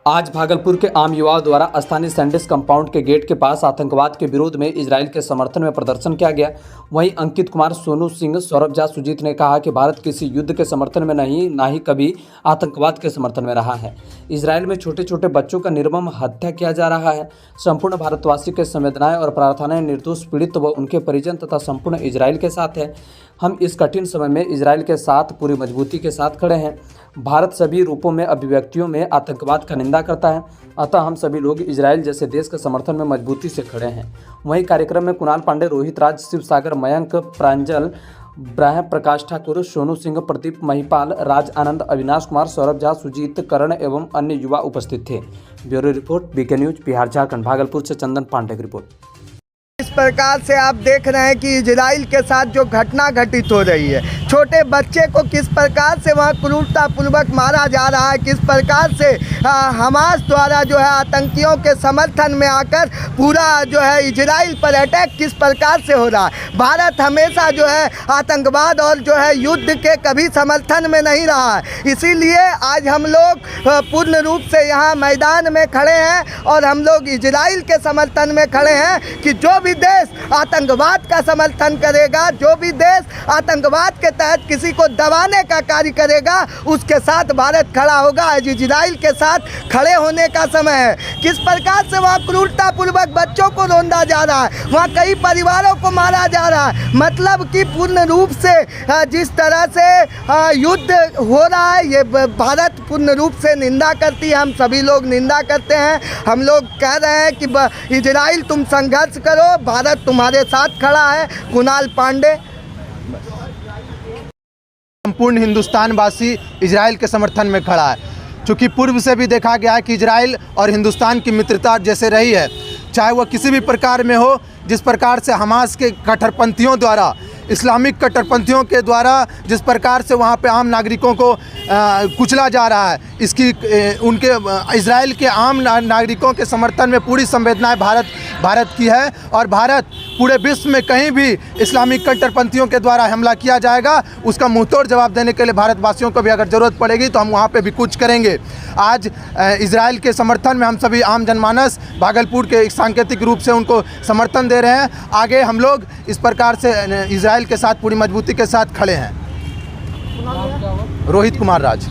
आज भागलपुर के आम युवाओं द्वारा स्थानीय सैंडिस कंपाउंड के गेट के पास आतंकवाद के विरोध में इजरायल के समर्थन में प्रदर्शन किया गया। वहीं अंकित कुमार, सोनू सिंह, सौरभ झा, सुजीत ने कहा कि भारत किसी युद्ध के समर्थन में नहीं, ना ही कभी आतंकवाद के समर्थन में रहा है। इजरायल में छोटे छोटे बच्चों का निर्मम हत्या किया जा रहा है। संपूर्ण भारतवासी के संवेदनाएं और प्रार्थनाएं निर्दोष पीड़ित व उनके परिजन तथा संपूर्ण इजरायल के साथ है। हम इस कठिन समय में इजरायल के साथ पूरी मजबूती के साथ खड़े हैं। भारत सभी रूपों में अभिव्यक्तियों में आतंकवाद का निंदा करता है, अतः हम सभी लोग इजरायल जैसे देश के समर्थन में मजबूती से खड़े हैं। वहीं कार्यक्रम में कुणाल पांडे, रोहित राज, शिव सागर, मयंक, प्रांजल, ब्रह्म प्रकाश ठाकुर, सोनू सिंह, प्रदीप महिपाल, राज आनंद, अविनाश कुमार, सौरभ झा, सुजीत, करण एवं अन्य युवा उपस्थित थे। Bureau report, BK news, Bihar Jharkhand. Bhagalpur से चंदन पांडे की रिपोर्ट। इस प्रकार से आप देख रहे हैं कि इजराइल के साथ जो घटना घटित हो रही है, छोटे बच्चे को किस प्रकार से वहाँ क्रूरतापूर्वक मारा जा रहा है, किस प्रकार से हमास द्वारा जो है आतंकियों के समर्थन में आकर पूरा जो है इजराइल पर अटैक किस प्रकार से हो रहा है। भारत हमेशा जो है आतंकवाद और जो है युद्ध के कभी समर्थन में नहीं रहा है। इसीलिए आज हम लोग पूर्ण रूप से यहाँ मैदान में खड़े हैं और हम लोग इजराइल के समर्थन में खड़े हैं कि जो भी देश आतंकवाद का समर्थन करेगा, जो भी देश आतंकवाद के तहत किसी को दबाने का कार्य करेगा, उसके साथ भारत खड़ा होगा। आज इजराइल के साथ खड़े होने का समय है। किस प्रकार से वहाँ क्रूरतापूर्वक बच्चों को रौंदा जा रहा है, वहाँ कई परिवारों को मारा जा रहा है। मतलब कि पूर्ण रूप से जिस तरह से युद्ध हो रहा है, ये भारत पूर्ण रूप से निंदा करती है। हम सभी लोग निंदा करते हैं। हम लोग कह रहे हैं कि इजराइल तुम संघर्ष करो, भारत तुम्हारे साथ खड़ा है। कुणाल पांडे। संपूर्ण हिंदुस्तानवासी इजराइल के समर्थन में खड़ा है। चूँकि पूर्व से भी देखा गया है कि इजराइल और हिंदुस्तान की मित्रता जैसे रही है, चाहे वह किसी भी प्रकार में हो। जिस प्रकार से हमास के कट्टरपंथियों द्वारा, इस्लामिक कट्टरपंथियों के द्वारा जिस प्रकार से वहाँ पे आम नागरिकों को कुचला जा रहा है, इसकी उनके इजराइल के आम नागरिकों के समर्थन में पूरी संवेदनाएं भारत की है। और भारत पूरे विश्व में कहीं भी इस्लामिक कट्टरपंथियों के द्वारा हमला किया जाएगा, उसका मुंहतोड़ जवाब देने के लिए भारतवासियों को भी अगर ज़रूरत पड़ेगी तो हम वहाँ पे भी कुछ करेंगे। आज इजराइल के समर्थन में हम सभी आम जनमानस भागलपुर के एक सांकेतिक रूप से उनको समर्थन दे रहे हैं। आगे हम लोग इस प्रकार से इजराइल के साथ पूरी मजबूती के साथ खड़े हैं। रोहित कुमार राज।